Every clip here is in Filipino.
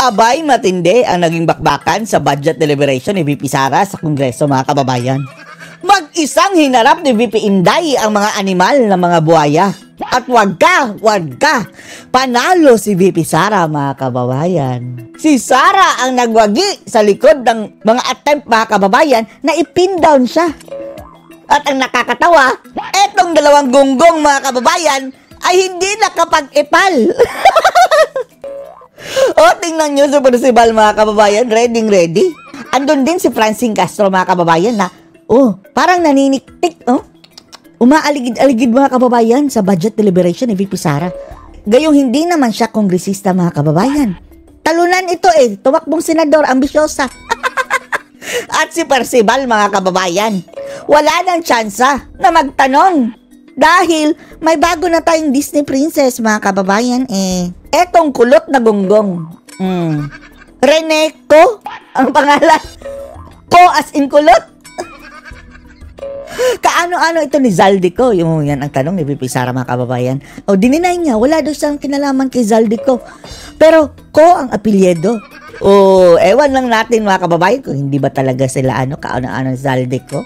Abay, matindi ang naging bakbakan sa budget deliberation ni VP Sara sa Kongreso, mga kababayan. Mag-isang hinarap ni VP Inday ang mga animal na mga buhaya. At wag ka, panalo si VP Sara, mga kababayan. Si Sara ang nagwagi sa likod ng mga attempt, mga kababayan, na ipin down siya. At ang nakakatawa, etong dalawang gunggong, mga kababayan, ay hindi nakapag-ipal. O, tingnan nyo sa principal, mga kababayan, ready. Andun din si Francine Castro, mga kababayan, na, parang naniniktik, umaaligid-aligid, mga kababayan, sa budget deliberation ni VP Sara. Gayong hindi naman siya kongresista, mga kababayan. Talunan ito tumakbong senador, ambisyosa. At si Percival, mga kababayan, wala nang tsansa na magtanong. Dahil may bago na tayong Disney princess, mga kababayan, etong kulot na gonggong. Rene Ko, ang pangalan. Ko as in kulot. Kaano-ano ito ni Zaldico? Yung yan ang tanong ni VP Sara, mga kababayan. Dininay niya, wala daw siyang kinalaman kay Zaldico. Pero Ko ang apelyido. Ewan lang natin, mga kababayan, kung hindi ba talaga sila kaano-ano Zaldico.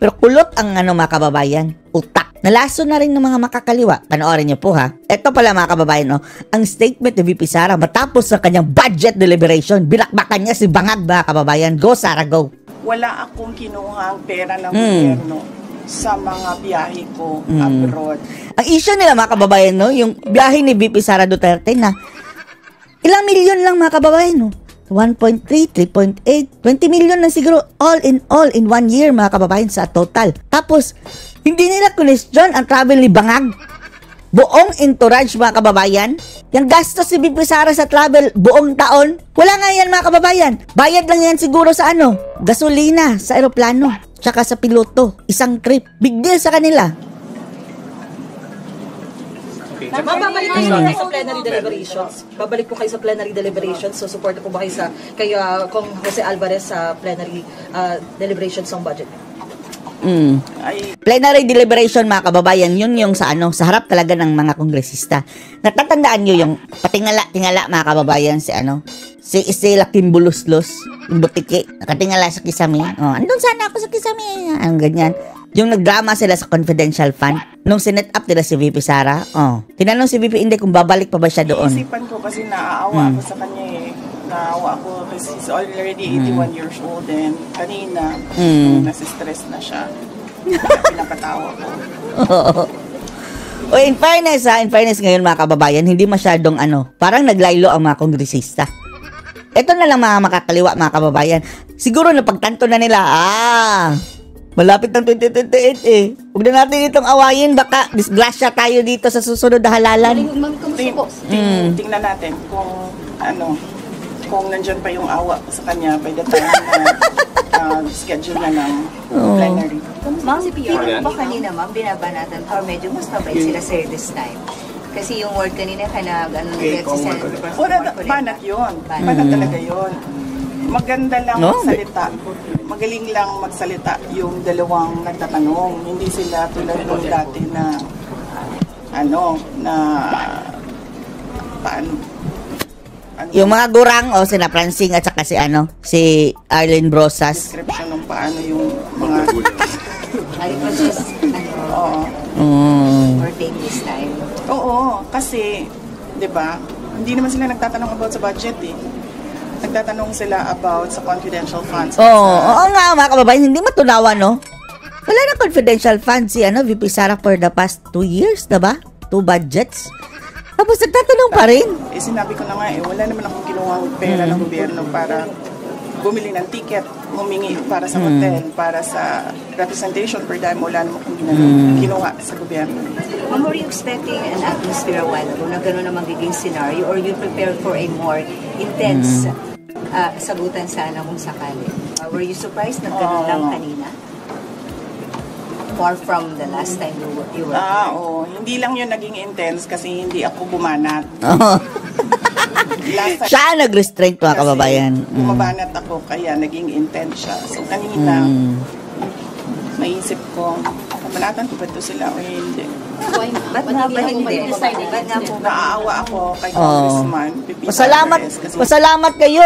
Pero kulot ang mga kababayan, utak. Nalaso na rin ng mga makakaliwa. Panoorin niyo po, ha. Ito pala, mga kababayan, ang statement ni VP Sara matapos sa kanyang budget deliberation. Binakbakan niya si Bangag, mga kababayan. Go, Sara, go. Wala akong kinuhang pera ng gobyerno sa mga biyahe ko abroad. Ang issue nila, mga kababayan, yung biyahe ni VP Sara Duterte na ilang milyon lang, mga kababayan, 1.3, 3.8, 20 million na siguro all in 1 year, mga kababayan, sa total. Tapos, hindi nila question ang travel ni Bangag. Buong entourage, mga kababayan. Yung gastos si VP Sara sa travel buong taon, wala nga yan, mga kababayan. Bayad lang yan siguro sa gasolina, sa aeroplano, tsaka sa piloto. Isang trip. Big deal sa kanila. Babalik po kayo sa plenary deliberations. Babalik po kayo sa plenary deliberations. So, support po ba kayo kay Kong Jose Alvarez sa plenary deliberations ng budget? Plenary deliberation, mga kababayan, yun yung sa harap talaga ng mga kongresista. Natatandaan nyo yung patingala, mga kababayan, si Isela Kimbuluslos, yung butiki, nakatingala sa Kisame. Andun sana ako sa Kisame. Ang ganyan. Yung nagdrama sila sa confidential fund, nung sinet up nila si VP Sara, tinanong si VP Inday kung babalik pa ba siya doon. Iisipan ko kasi naaawa ako sa kanya Naawa ako kasi he's already 81 years old and kanina, nasa-stress na siya. Pinapatawa ko. In fairness ngayon, mga kababayan, hindi masyadong parang naglaylo ang mga kongresista. Ito na lang, mga makakaliwa, mga kababayan. Siguro napagtanto na nila, malapit ng 2028 Huwag na natin itong awayin, baka disgrasya tayo dito sa susunod na halalan. Tingnan natin kung nandyan pa yung awa sa kanya by the time na schedule na ng plenary. Ma'am, feeling ba kanina, ma'am, binabanatan or medyo mas mabait sila sir this time? Kasi yung word kanina banat yun. Banat talaga yun. Maganda lang magsalita. Magaling lang magsalita yung dalawang nagtatanong. Hindi sila tulad nung dati na yung mga gurang sina Francine at saka si Arlene Brosas. Description ng paano yung mga wording this time. Oo, kasi 'di ba? Hindi naman sila nagtatanong about sa budget Nagtatanong sila about sa confidential funds. Oo nga, mga kababayan, hindi matunawa, Wala na confidential funds si VP Sara for the past 2 years, diba? 2 budgets. Tapos nagtatanong pa rin. Sinabi ko na nga wala naman akong kinuhang pera ng gobyerno para bumili ng ticket, humingi para sa hotel, para sa representation per dime, wala naman akong kinuha sa gobyerno. Ma'am, were you expecting an atmosphere a while ago na gano'n na magiging scenario or you prepared for a more intense sagutan sana kung sakali? Were you surprised na gano'n lang kanina? More from the last time you were Hindi lang yun naging intense kasi hindi ako bumanat. Siya nag-restraint, mga kababayan. Bumabanat ako kaya naging intense siya. So kanina, naisip ko, papanatan ko ba ito sila o hindi? Ba't nga ba hindi? Ba't nga po ba? Naaawa ako kay Congressman Pepito Alvarez kasi Pasalamat kayo.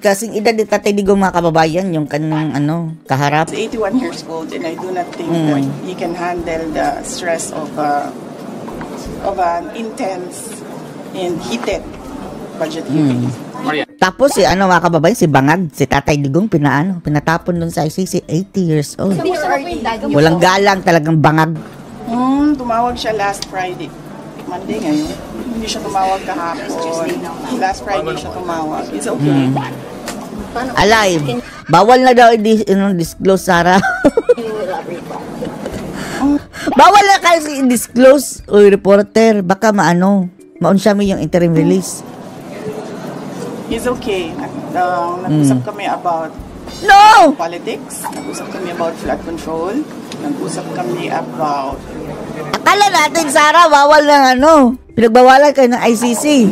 Kasing edad ni Tatay Digong mga kababayan, yung kanang kaharap. he's 81 years old and I do not think that he can handle the stress of an intense and heated budget hearing. Tapos mga kababayan, si Bangag, si Tatay Digong pinatapon dun sa ICC, 80 years old. Walang galang, talagang bangag. Tumawag siya last Friday. Monday ngayon. Hindi siya tumawag kahapon. Last Friday siya tumawag. It's okay. Alive. Bawal na daw i-disclose, Sarah. Bawal na kasi i-disclose, reporter. Baka maon siya may yung interim release. He's okay. Nag-usap kami about politics. Nag-usap kami about flood control. Nag-usap kami about... Akala natin, Sarah, bawal na pinagbawalan kayo ng ICC.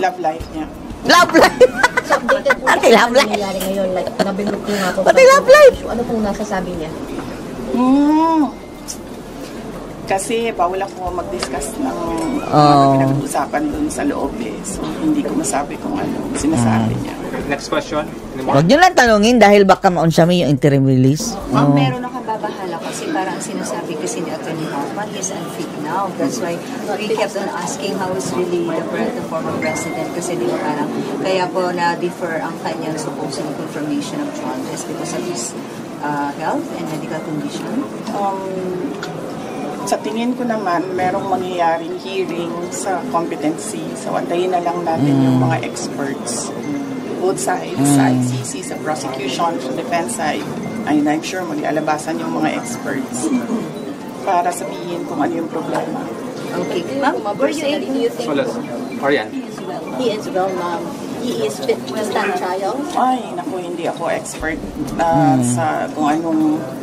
Love life niya. Love life! So, updated po Pati love life! nangyayari ngayon, like, nabindot ko nga po. Pati love life! Ano pong nasasabi niya? Kasi bawal ako mag-discuss ng mga pinag-uusapan dun sa loob So, hindi ko masabi kung ano sinasabi niya. Next question. Huwag nyo lang tanungin dahil baka maon siya may yung interim release. Ma'am, meron akong babahala kasi parang sinasabi kasi ni Atty. Hoffman, he's unfit now. That's why we kept on asking how is really the former president kasi di ba parang kaya po na-defer ang kanyang supposed confirmation of jaundice because of his health and medical condition. Sa tingin ko naman, merong mangyayaring hearing sa competency. So, antayin na lang natin yung mga experts. Both sides, sa ICC, sa prosecution, sa defense side. And I'm sure maglalabasan yung mga experts para sabihin kung ano yung problema. Okay. Ma'am, were you able... Do you think Arian. he is well, ma'am? He is fit to stand trial? Ay, naku, hindi ako expert sa kung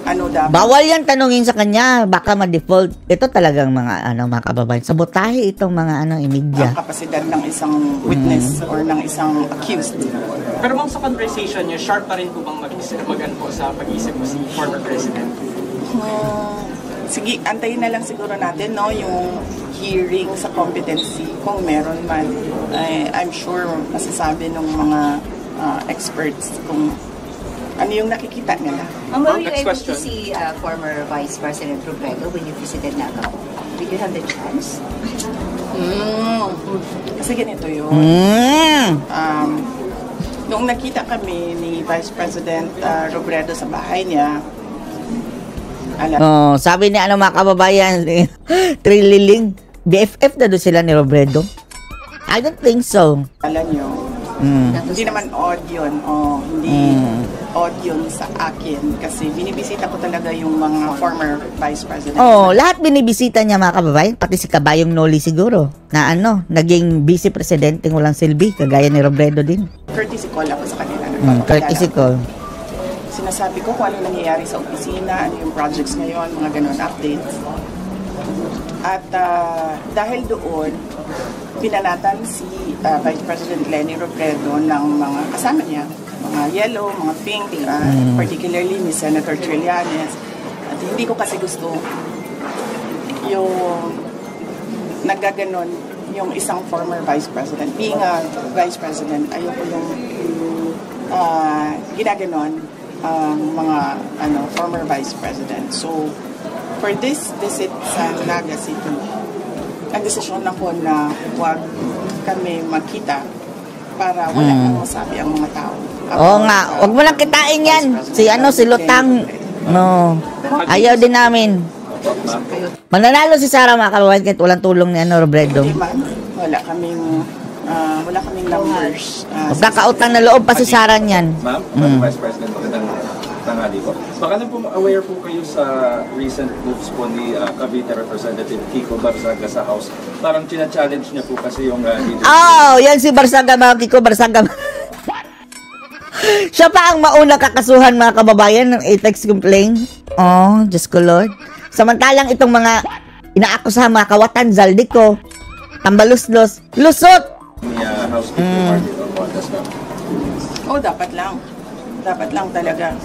ano dapat. Bawal yan tanungin sa kanya, baka ma-default. Ito talagang mga kababayan. Sabotahe itong mga media. Ang kapasidad ng isang witness or ng isang accused. Pero ma'am, sa conversation niyo, sharp pa rin po bang mag-ano po sa pag-isip mo si former president? Sige, antayin na lang siguro natin yung hearing sa competency kung meron man. I'm sure masasabi ng mga experts kung ano yung nakikita nila. Ma'am, were you Next able question. to see former Vice President Robredo when you visited Naga? Did you have the chance? Kasi ganito yun. Noong nakita kami ni Vice President Robredo sa bahay niya, Sabi ni mga kababayan, Trililing, BFF na doon sila ni Robredo. I don't think so. alam nyo, hindi naman odd yun. Hindi odd yun sa akin kasi binibisita ko talaga yung mga former Vice President. Lahat binibisita niya mga kababayan, pati si Kabayong Noli siguro, na naging vice presidente walang silbi, kagaya ni Robredo din. Courtesy call ako sa kanila. Courtesy call. Sinasabi ko kung ano nangyayari sa opisina, ano yung projects ngayon, mga ganun updates. At dahil doon, pinanatan si Vice President Leni Robredo ng mga kasama niya, mga yellow, mga pink, particularly ni Senator Trillanes. At hindi ko kasi gusto yung naggaganon yung isang former Vice President. Being a Vice President, ayoko yung ginaganon mga former Vice President. So, for this visit sa Naga City, nagdesisyon ako na huwag kami magkita para wala nang masabi ang mga tao. Oo nga, wag mo lang kitain yan. Si Lutang. No. Ayaw din namin. Mananalo si Sarah mga kababayan kahit walang tulong ni Robredo. Hindi man, wala kaming numbers. Magkakautang na loob pa si Sarah niyan. Ma'am, Vice President, magandang tanghali po. Baka lang po aware po kayo sa recent moves po ni Cavite Representative Kiko Barzaga sa House. Parang china-challenge niya po kasi yung leadership. Yan si Barzaga, mga Kiko Barzaga. Siya pa ang maunang kakasuhan mga kababayan ng ATEX complaint. Diyos ko Lord. Samantalang itong mga inaakusahan mga kawatan, Zaldico, Tambaluslos, lusot! Ni House Speaker Martin Romualdez. Dapat lang. Dapat lang talaga.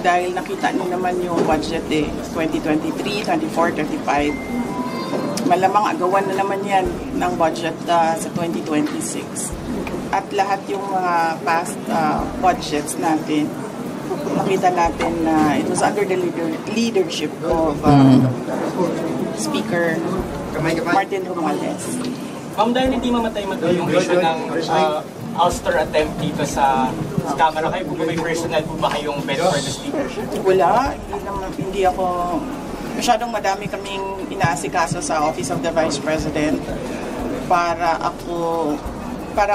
Dahil nakita niyo naman yung budget 2023, 24, 25. Malamang agawan na naman yan ng budget sa 2026. At lahat yung mga past budgets natin, nakita natin na it was under the leadership of Speaker Martin Romualdez. Ma'am, dahil hindi mamatay-matay yung issue ng ouster attempt dito sa Kamara, kayo po may personal po ba kayong bet for the speakership? Wala, hindi ako, masyadong madami kaming inaasikaso sa Office of the Vice President para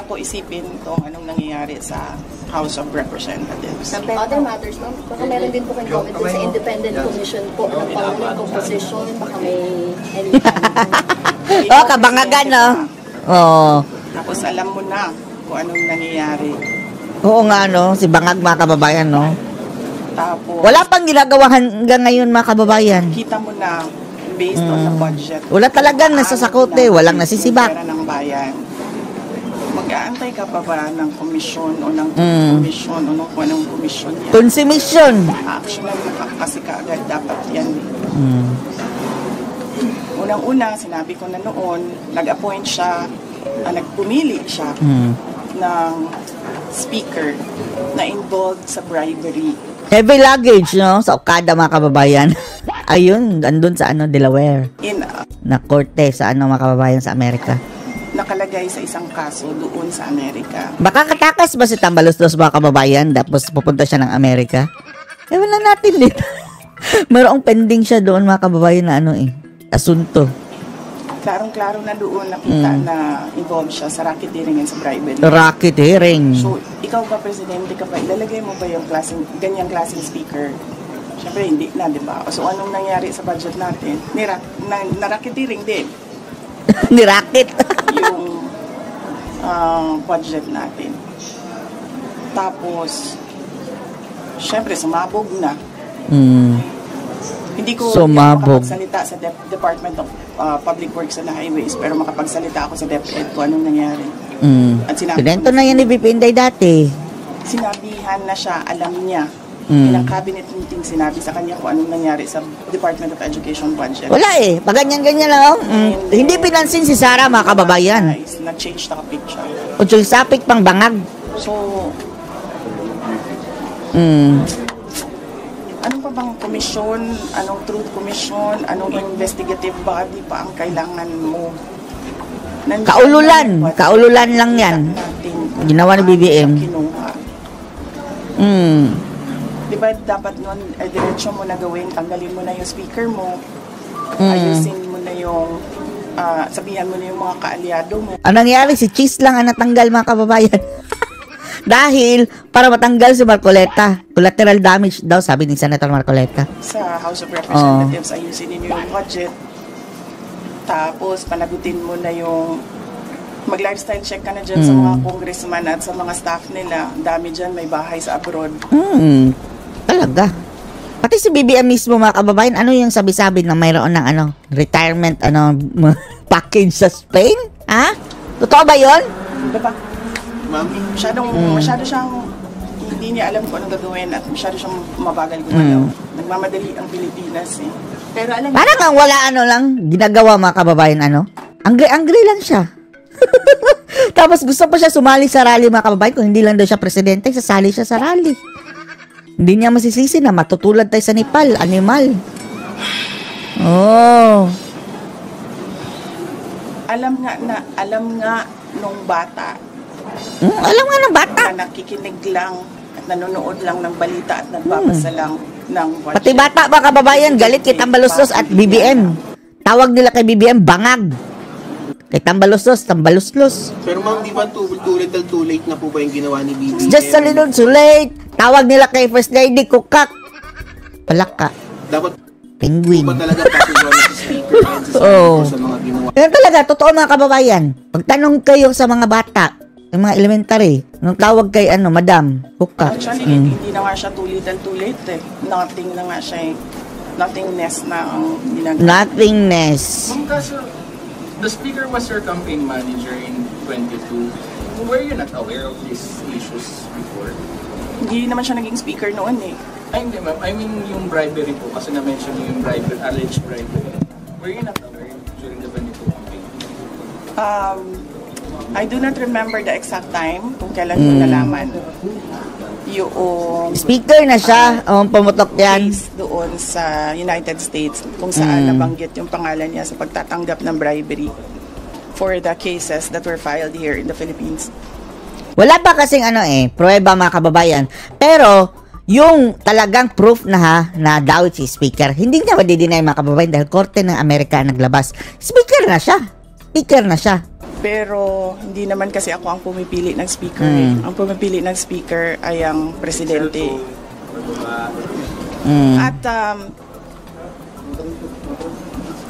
ko isipin kung anong nangyayari sa House of Representatives. Sa other matters, ma'am, baka meron din po kayong comment sa independent commission po ng pangalan composition, baka may anytime. Kabangagan, no? Oo. Tapos alam mo na kung anong nangyayari. Oo nga, no? Si Bangag, mga kababayan, no? Tapos, Wala pang ginagawa hanggang ngayon, mga kababayan. kita mo na based on the budget. Wala talagang nasasakote, walang nasisibak. Pera ng bayan. Mag-aantay ka pa ba ng komisyon o ng komisyon o kung anong komisyon yan? Consumption. Actually, kasi kaagad dapat yan. Unang-una, sinabi ko na noon, nag-appoint siya, nagpumili siya ng speaker na involved sa bribery. Heavy luggage, no? Sa Okada, mga kababayan. Ayun, andun sa Delaware. Na korte sa mga kababayan sa Amerika. Nakalagay sa isang kaso doon sa Amerika. Baka katakas ba si Tambaloslos, mga kababayan, tapos pupunta siya ng Amerika? Wala natin dito. Mayroong pending siya doon, mga kababayan, na asunto. Klarong-klaro na doon nakita na involved siya sa racketeering and sa bribery. Racketeering. So, ikaw ba, Presidente ka ba, ilalagay mo ba yung ganyang klaseng speaker? Siyempre, hindi na, di ba? So, anong nangyari sa budget natin? Na-racketeering din. Ni-racket. Yung budget natin. Tapos, siyempre, sumabog na. Hindi ko makapagsalita sa Department of Public Works and Highways, pero makapagsalita ako sa DepEd kung anong nangyari. At Pinento na yan ni Bipinday dati. Sinabihan na siya, alam niya. Ilang cabinet meeting sinabi sa kanya kung anong nangyari sa Department of Education budget. Wala pag ganyan-ganyan lang. Hindi pinansin si Sara, mga kababayan. Nag-change na picture. O yung sapik pang bangag. So, anong pa bang komisyon, anong truth commission, anong investigative body pa ang kailangan mo? Kaululan lang yan. Ginawa ni BBM. Diba dapat nun, diretsyo mo na gawin, tanggalin mo na yung speaker mo, ayusin mo na yung, sabihan mo na yung mga kaalyado mo. Ang nangyari, si Cheese lang ang natanggal, mga kababayan. Dahil, para matanggal si Marcoleta. Collateral damage daw, sabi ni Senator Marcoleta. Sa House of Representatives, ayusin ninyo yung budget. Tapos, panagutin mo na yung mag-lifestyle check ka na dyan sa mga congressman at sa mga staff nila. Dami dyan, may bahay sa abroad. Talaga. Pati si BBM mismo, mga kababayan, ano yung sabi-sabi na mayroon ng retirement package sa Spain? Ha? Totoo ba yun? Diba? Masyado siyang hindi niya alam kung anong gagawin at masyado siyang mabagal gumalaw. Nagmamadali ang Pilipinas Pero alam niya, parang wala lang ginagawa, mga kababayan, Angry lang siya. Tapos gusto pa siya sumali sa rally, mga kababayan. Kung hindi lang daw siya presidente, sasali siya sa rally. Hindi niya masisisi na matutulad tayo sa Nepal, animal. alam nga nung bata. Alam nga ng bata. Na nakikinig lang at nanonood lang ng balita at nagbabasa lang ng budget. Pati bata, mga kababayan, galit kay Tambaloslos at BBM. Tawag nila kay BBM, bangag. Kay Tambaloslos, Tambaloslos. Pero ma'am, di ba too late na po ba yung ginawa ni BBM? Just a little too late. Tawag nila kay First Lady, kukak. Palaka. Dapat Penguin. ba talaga patuloy sa speaker and sa mga ginawa? Yan talaga, totoo, mga kababayan. Pagtanong kayo sa mga bata, yung mga elementary, nung tawag kay Madam, kukak. Actually, hindi na nga siya too late Nothing na nga siya nothingness na ang ginagawa. Nothingness. Ma'am, kaso, the speaker was your campaign manager in 22. Were you not aware of these issues before? Hindi naman siya naging speaker noon Ay, hindi ma'am. I mean yung bribery po, kasi na-mention niyo yung bribery, alleged bribery. Were you not aware during the Benito campaign? I do not remember the exact time kung kailan ko nalaman. Yung Speaker na siya. Pumutok yan. case doon sa United States kung saan nabanggit yung pangalan niya sa pagtatanggap ng bribery for the cases that were filed here in the Philippines. Wala pa kasing pruweba mga kababayan. Pero, yung talagang proof na daw si Speaker, hindi niya madidinay mga kababayan dahil Korte ng Amerika naglabas. Speaker na siya. Speaker na siya. Pero hindi naman kasi ako ang pumipili ng speaker. Ang pumipili ng speaker ay ang presidente. At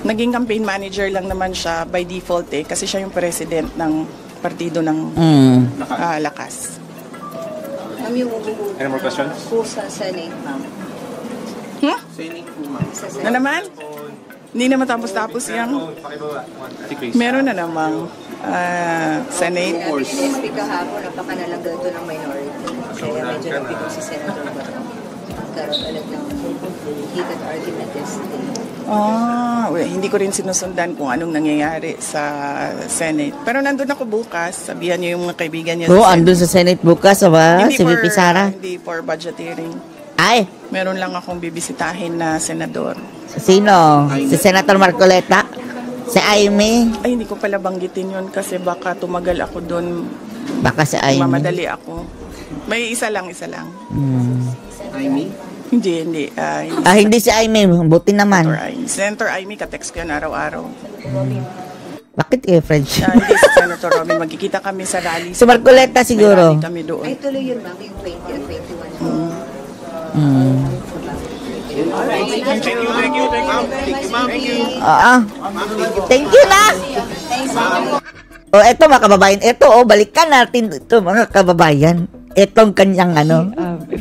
naging campaign manager lang naman siya by default kasi siya yung president ng partido ng Lakas. Ma'am, yung Any more questions? po sa Senate, ma'am. Senate po, ma'am. Sa Na naman? Hindi naman tapos-tapos yan. Meron na namang Senate. Speak kahapon, napakanalagay ito ng minority. Kaya medyo napito si Senator Bato. Karoon ulit ng heated argument yesterday. Hindi ko rin sinusundan kung anong nangyayari sa Senate. Pero nandun ako bukas. Sabihan niyo yung mga kaibigan niya Oo, sa Senate. andun sa Senate bukas, si VP Sara. Hindi for budgeteering. Ay, Meron lang akong bibisitahin na senador. sino? Si Senator Marcoleta? Si Aimee? Ay, hindi ko pala banggitin yun kasi baka tumagal ako doon. Baka si Aimee. Mamadali ako. May isa lang. Amy? Hindi. Hindi si Aimee. Buti naman. Senator Amy, katext ko yan araw-araw. Bakit kayo French? Hindi si Senator Robin. Magkikita kami sa rally. Si Marcoleta siguro. May rally kami doon. Ay, tuloy yun, ma'am, yung 20 at 21. Thank you, ma'am. Thank you na. Eto mga kababayan. Balikan natin ito mga kababayan. Etong kanyang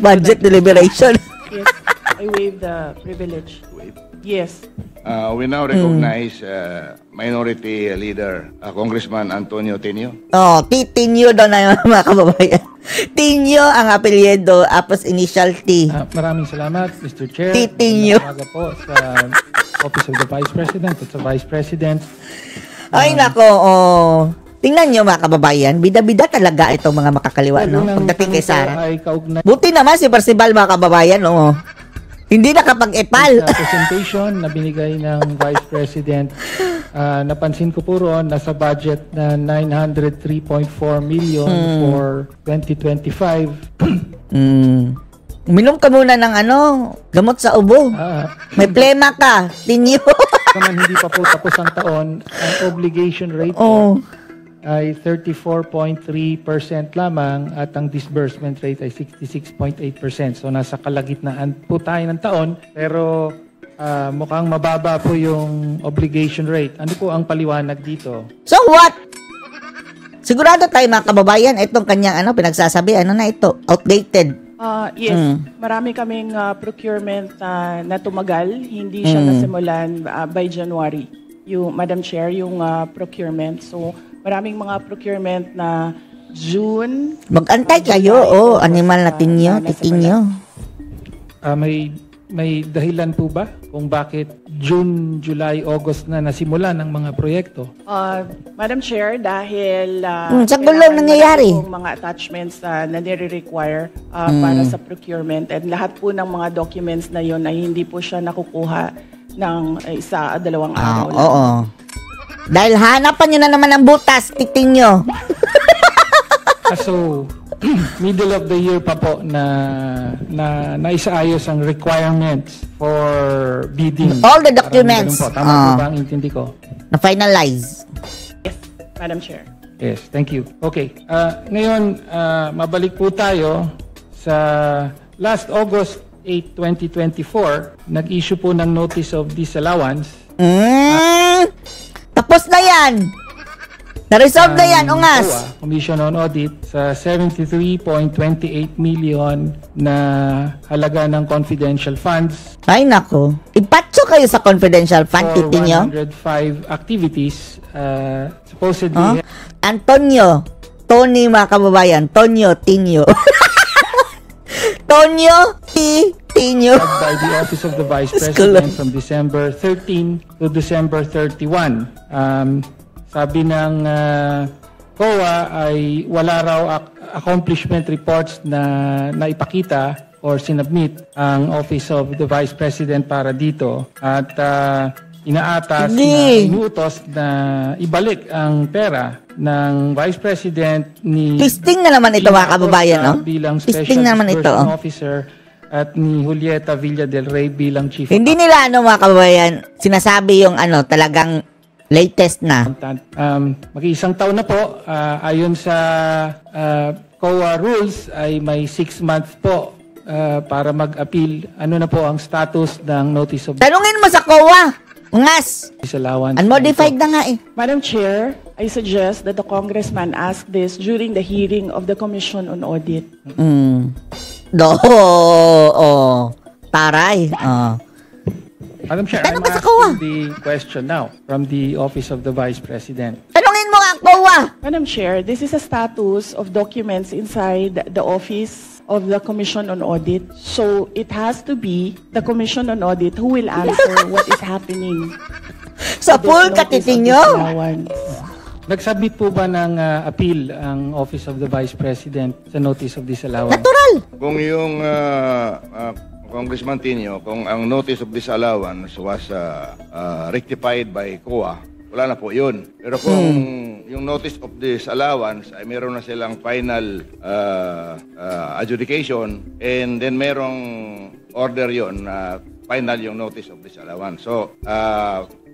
budget deliberation. Yes, I waive the privilege. Yes. We now recognize Minority Leader Congressman Antonio Tenio. Titinyo daw na mga kababayan. Tinyo ang apelyido, apos initial T. Maraming salamat, Mr. Chair. Titinyo. Umaga po sa Office of the Vice President at sa Vice President. Ay nako, tingnan nyo mga kababayan, bida-bida talaga itong mga makakaliwa, no? Pagdating kay Sara. Buti naman si Percival mga kababayan, hindi nakapag-epal. Sa presentation na binigay ng Vice President, napansin ko po roon, nasa budget na 903.4 million for 2025. Uminom ka muna ng gamot sa ubo. May plema ka, tinyo. Naman hindi pa po tapos ang taon, ang obligation rate ay 34.3% lamang at ang disbursement rate ay 66.8%. So nasa kalagitnaan po tayo ng taon, pero mukhang mababa po yung obligation rate. Ano po ang paliwanag dito? So what? Sigurado tayo mga kababayan, itong kanyang pinagsasabi, na ito? Outdated. Yes, marami kaming procurement na tumagal. Hindi siya nasimulan by January. Madam Chair, yung procurement. So, maraming mga procurement na June. Mag-antay kayo, animal na titinyo. May dahilan po ba kung bakit June, July, August na nasimulan ng mga proyekto? Madam Chair, dahil sa gulong nangyayari. Mga attachments na nire-require para sa procurement and lahat po ng mga documents na yon ay hindi po siya nakukuha ng 1-2 araw lang. Oo. Dahil hanapan nyo na naman ang butas, titinyo. So, middle of the year pa po na naisaayos ang requirements for bidding. All the documents. Tama po ba ang intindi ko? Na-finalize. Yes, Madam Chair. Yes, thank you. Okay. Ngayon, mabalik po tayo sa last August 8, 2024, nag-issue po ng notice of disallowance. Tapos na yan! Na-resolve na yan, ungas! Commission on Audit sa 73.28 million na halaga ng confidential funds. Ay nako. Ipatso kayo sa confidential fund, titinyo. 105 activities. Supposedly... Antonio. Tony mga kababayan. Tonyo, Tinyo. Tonyo, Tinyo. by the Office of the Vice President from December 13 to December 31. Sabi ng COA ay wala raw accomplishment reports na naipakita or sinubmit ang Office of the Vice President para dito at inaatas na inuutos na ibalik ang pera ng Vice President ni Twisting na naman ito mga kababayan, no? Bilang Twisting Special naman ito, Disbursement Officer at ni Julieta Villa del Rey bilang Chief Hindi nila mga kababayan, sinasabi yung talagang latest na. Mag-iisang taon na po, ayon sa COA rules ay may 6 months po para mag-appeal. Ano na po ang status ng notice of Tanungin mo sa COA. Ungas. disallowance. Unmodified na nga eh. Madam Chair, I suggest that the congressman ask this during the hearing of the Commission on Audit. Taray. Madam Chair, I'm asking the question now from the Office of the Vice President. Tanungin mo nga ang COA. Madam Chair, this is a status of documents inside the Office of the Commission on Audit. So it has to be the Commission on Audit who will answer what is happening. Sa full katitinyo. Nag-submit po ba ng appeal ang Office of the Vice President sa notice of disallowance? Natural. Kung yung Congressman Tinio, kung ang notice of disallowance was rectified by COA, wala na po yun. Pero kung yung notice of disallowance ay meron na silang final adjudication and then merong order yon na final yung notice of disallowance. So,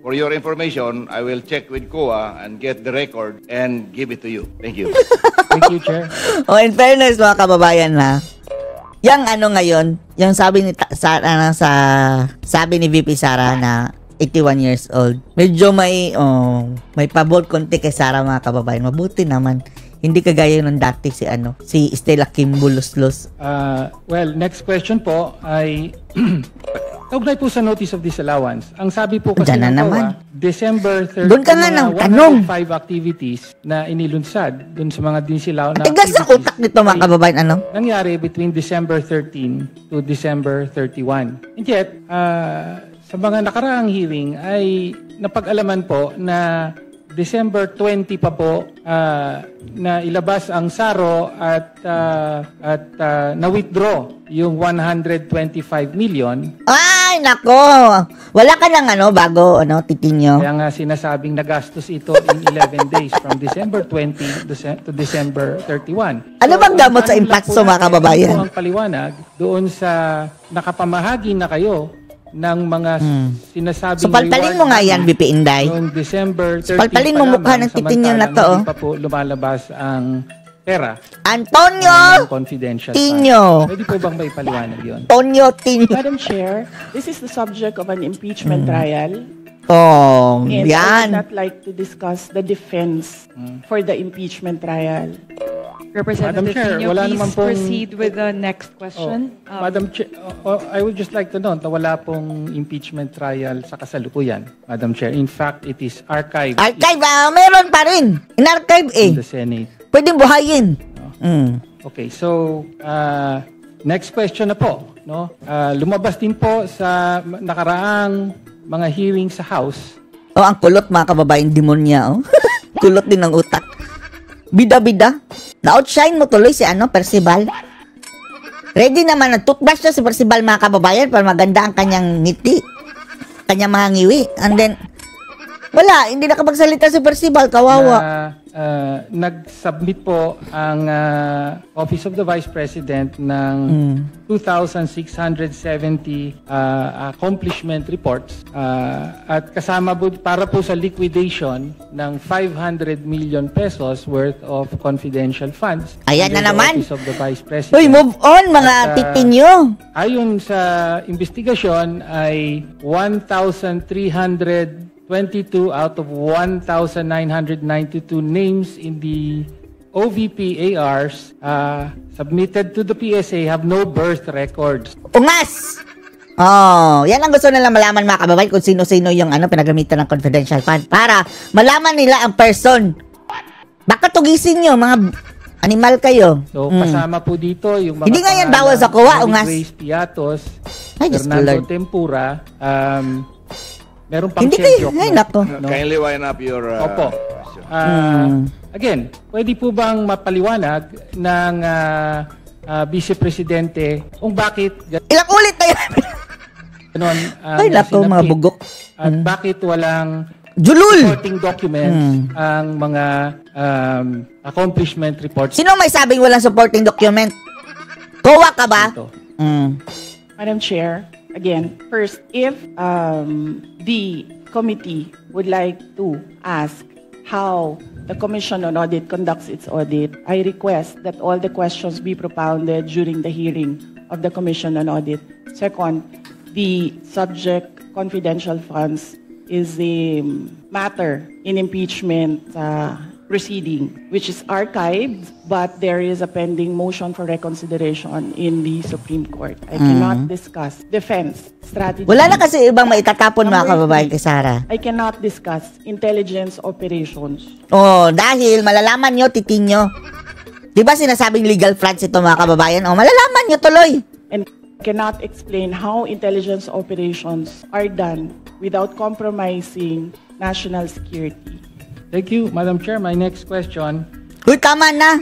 for your information, I will check with COA and get the record and give it to you. Thank you. Thank you, Chair. In fairness mga kababayan yung ngayon, yung sabi ni sabi ni VP Sara na 81 years old. Medyo may pabor konti kay Sara mga kababayan. Mabuti naman. Hindi kagaya ng dati si Stella Kimbulos-los. Well, next question po ay kaugnay po sa notice of disallowance. Ang sabi po kasi ng COA, December 30, doon ka nga ng tanong. 105 activities na inilunsad doon sa mga dinsilaw na tigas sa utak nito mga kababayan nangyari between December 13 to December 31. And yet, sa mga nakaraang hearing ay napag-alaman po na December 20 pa po na ilabas ang SARO at na-withdraw yung 125 million. Ay, nako! Wala ka ng bago, titinyo. Kaya nga sinasabing nagastos ito in 11 days from December 20 to December 31. Ano bang gamot sa impatso mga kababayan? Ano ang paliwanag doon sa nakapamahagi na kayo ng mga sinasabing so, palpalin mo nga yan, BP Inday. Noong December 13 palpalin mo mukha ng titinyo na to. Hindi pa po lumalabas ang pera. Antonio! Confidential Tinyo! Pwede po bang may paliwanag yun? Antonio Tinyo. Madam Chair, this is the subject of an impeachment trial. And I would not like to discuss the defense for the impeachment trial. Representative Tinio, please proceed with the next question. Madam Chair, I would just like to note na wala pong impeachment trial sa kasalukuyan, Madam Chair. In fact, it is archived. Meron pa rin. In-archive in the Senate. Pwedeng buhayin. Okay, so next question na po. Lumabas din po sa nakaraang mga hearing sa House. Ang kulot mga kababayan, demonya. Kulot din ng utak. Bida-bida. Na-outshine mo tuloy si Percival. Ready naman, nag-toothbrush na si Percival mga kababayan para maganda ang kanyang ngiti. Kanyang mga ngiwi. And then, wala, hindi nakapagsalita si Percival, kawawa. Nag-submit po ang Office of the Vice President ng 2,670 accomplishment reports at kasama po para po sa liquidation ng 500 million pesos worth of confidential funds. Ayan na naman. Office of the Vice President. Uy, move on mga titinyo. Ayon sa investigasyon ay 1,322 out of 1,992 names in the OVP ARs submitted to the PSA have no birth records. Ungas! Yan ang gusto nila malaman mga kababayan kung sino-sino yung pinagamitan ng confidential fund para malaman nila ang person. Baka tugisin nyo, mga animal kayo. So, kasama po dito yung mga hindi nga yan bawal sa COA, Ungas. Grace Piatos, Diyos ko, Fernando Lord. Tempura, meron pang Hindi share kayo, joke. ay, nako. Kindly wind up your Opo. question. Again, pwede po bang mapaliwanag ng Vice Presidente kung bakit Ilang ulit na yan? ganon Ay, nako, mga bugok. at bakit walang Julul! supporting documents ang mga accomplishment reports? Sino may sabing walang supporting document? Kowa ka ba? Ito. Madam Chair, again, first, if the committee would like to ask how the Commission on Audit conducts its audit, I request that all the questions be propounded during the hearing of the Commission on Audit. Second, the subject confidential funds is a matter in impeachment proceeding, which is archived, but there is a pending motion for reconsideration in the Supreme Court. I cannot discuss defense strategy. Wala na kasi ibang maitatapon mga kababayan kay Sara. I cannot discuss intelligence operations. Oh, dahil malalaman nyo, titinyo. Di ba sinasabing legal frauds ito mga kababayan? Oh, malalaman nyo tuloy. And cannot explain how intelligence operations are done without compromising national security. Thank you, Madam Chair. My next question. Uy, tama na.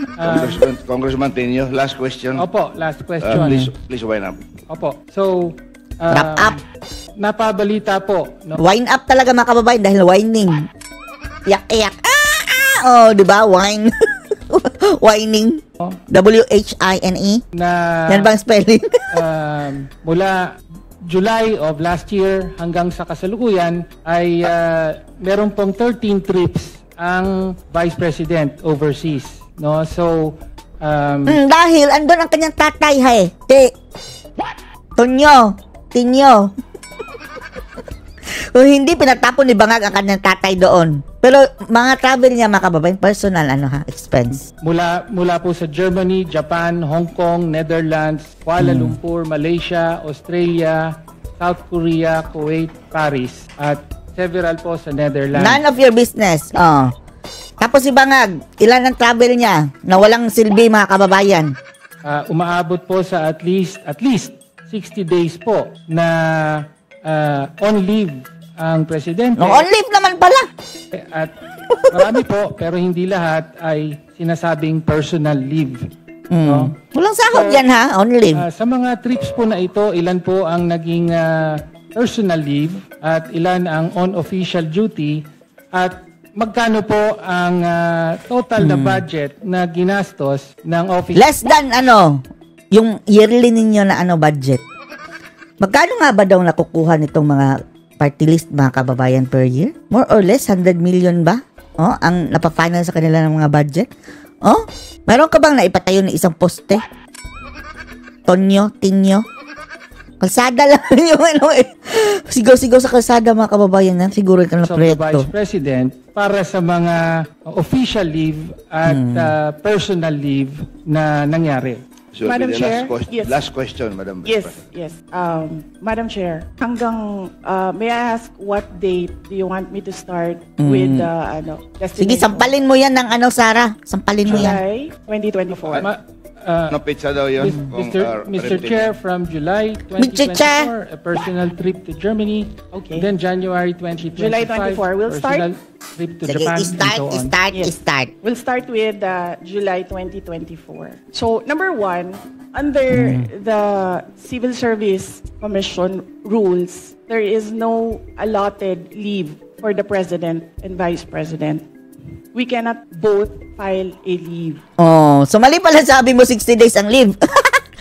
Congressman Tenyo, last question. Opo, last question. Please wind up. Opo. So, Wrap up. Napabalita po. No? Wind up talaga mga kababayan dahil whining. Iyak-iyak. Oh, di ba? Wine. Whining. W-H-I-N-E. Na, yan bang spelling? mula July of last year hanggang sa kasalukuyan ay meron pong 13 trips ang Vice President overseas. No? So, dahil andun ang kanyang tatay, Tinyo. Kung hindi, pinatapon ni Bangag ang kanyang tatay doon. Pero mga travel niya, mga kababayan, personal expense. Mula po sa Germany, Japan, Hong Kong, Netherlands, Kuala Lumpur, Malaysia, Australia, South Korea, Kuwait, Paris, at several po sa Netherlands. None of your business. Oh. Tapos si Bangag, ilan ang travel niya na walang silbi, mga kababayan? Umaabot po sa at least 60 days po na on leave ang presidente. No, on leave naman pala. At marami po, pero hindi lahat ay sinasabing personal leave. No? Walang sahod yan ha, on leave. Sa mga trips po na ito, ilan po ang naging personal leave at ilan ang on-official duty at magkano po ang total na budget na ginastos ng office? Less than yung yearly ninyo na budget. Magkano nga ba daw nakukuha nitong mga party list, mga kababayan, per year? More or less, 100 million ba? Oh, ang napafinal sa kanila ng mga budget? Oh, meron ka bang naipatayo ng isang poste? Tinyo? Kalsada lang yung sigaw-sigaw sa kalsada, mga kababayan, siguro ito na proyekto. Vice President para sa mga official leave at personal leave na nangyari. So, Madam Chair, last question, Madam. Yes. Madam Chair, may I ask what date do you want me to start with Sige, sampalin mo yan ng Sara. Sampalin mo yan. July 2024. No pizza daw yun. Mr. Chair, from July 2024, a personal trip to Germany. Okay. Then January 2025, July 24, we'll personal start. trip to Sige, Japan. and so on. start. We'll start with July 2024. So, number one, under the Civil Service Commission rules, there is no allotted leave for the President and Vice President. We cannot both file a leave. Oh, so mali pala sabi mo 60 days ang leave.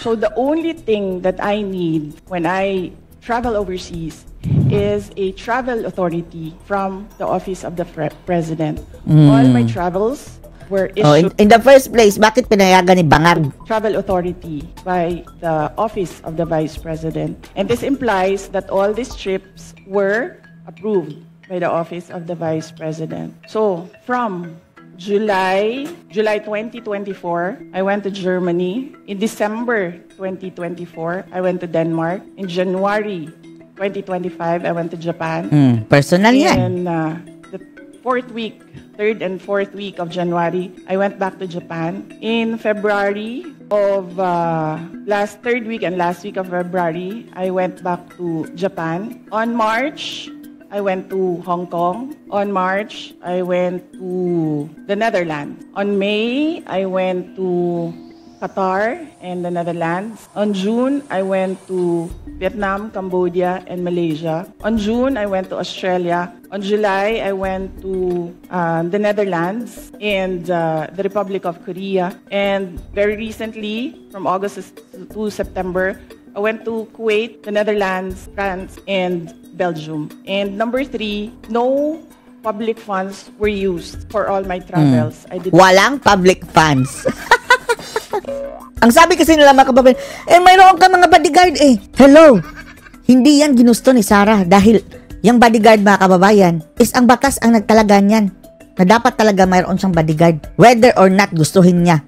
So the only thing that I need when I travel overseas is a travel authority from the Office of the President. All my travels were issued in the first place, bakit pinayagan ni Bangag? travel authority by the Office of the Vice President. And this implies that all these trips were approved by the Office of the Vice President. So, from July 2024, I went to Germany. In December 2024, I went to Denmark. In January 2025, I went to Japan. Personal yan. And the 3rd and 4th week of January, I went back to Japan. In February of last 3rd week and last week of February, I went back to Japan. On March, I went to Hong Kong. On March, I went to the Netherlands. On May, I went to Qatar and the Netherlands. On June, I went to Vietnam, Cambodia, and Malaysia. On June, I went to Australia. On July, I went to the Netherlands and the Republic of Korea. And very recently, from August to September, I went to Kuwait, the Netherlands, France, and Belgium. And number 3, no public funds were used for all my travels. I did Walang public funds. Ang sabi kasi nila mga kababayan, mayroon ka mga bodyguard Hello, hindi yan ginusto ni Sarah dahil yung bodyguard mga kababayan is ang batas ang nagtalaga niyan na dapat talaga mayroon siyang bodyguard whether or not gustuhin niya.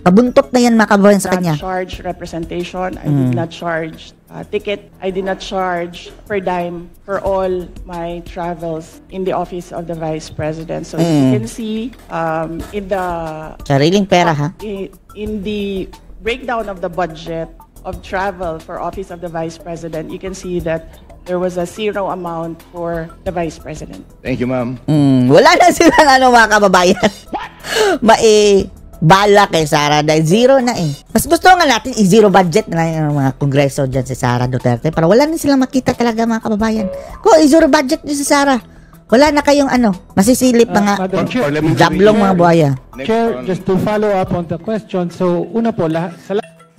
Kabuntot na yan mga kababayan sa kanya. not charge representation. I did not charge ticket. I did not charge per dime for all my travels in the office of the Vice President. So you can see in the Sariling pera ha? in the breakdown of the budget of travel for Office of the Vice President, you can see that there was a 0 amount for the Vice President. Thank you, ma'am. Wala na silang mga kababayan. Bala kay Sara dahil 0 na Mas gusto nga natin i-zero budget na yung mga kongreso dyan si Sara Duterte para wala na silang makita talaga mga kababayan. Kung i-zero budget nyo si Sara, wala na kayong masisilip mga jablong mga buhaya. Chair, just to follow up on the question, so una po,